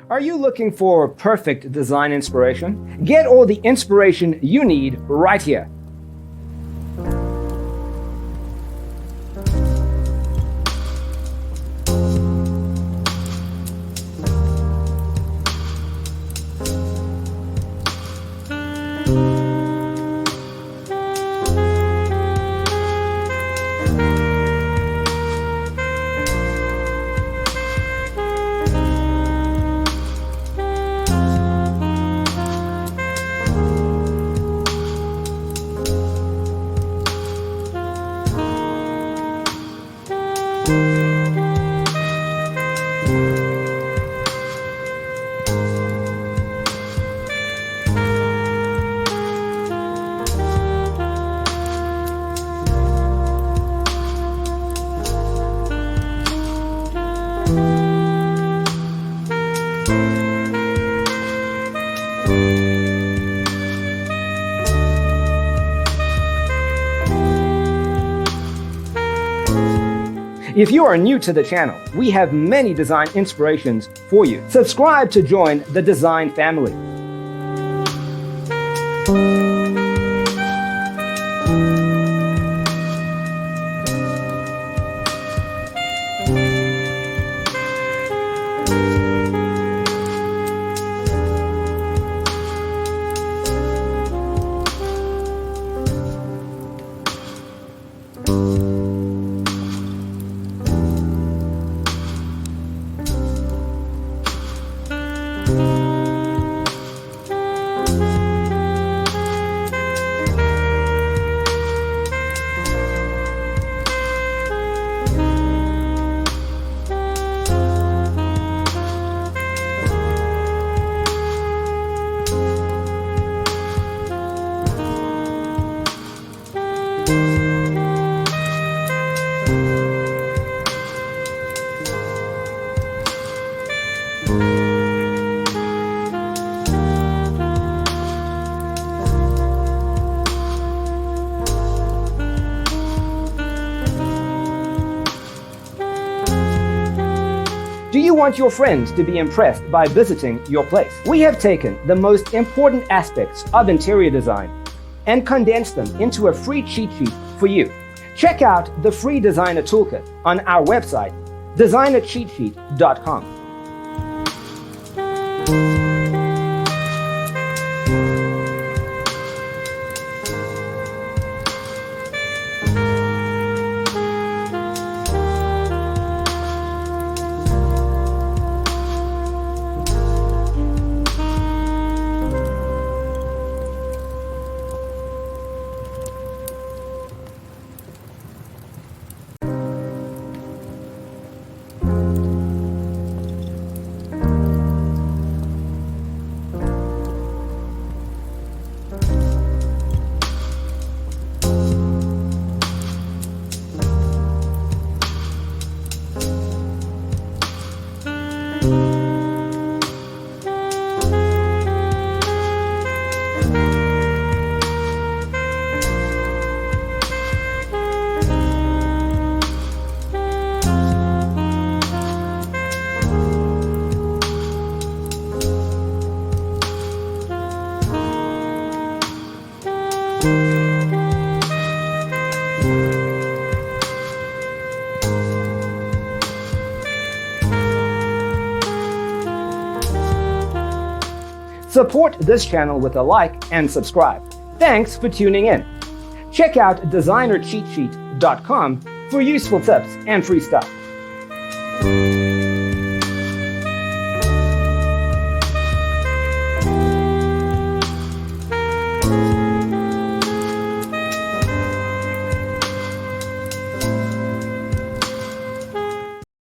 Are you looking for perfect design inspiration? Get all the inspiration you need right here. If you are new to the channel, we have many design inspirations for you. Subscribe to join the design family. Do you want your friends to be impressed by visiting your place? We have taken the most important aspects of interior design and condensed them into a free cheat sheet for you. Check out the free designer toolkit on our website, designercheatsheet.com. Support this channel with a like and subscribe. Thanks for tuning in. Check out designercheatsheet.com for useful tips and free stuff.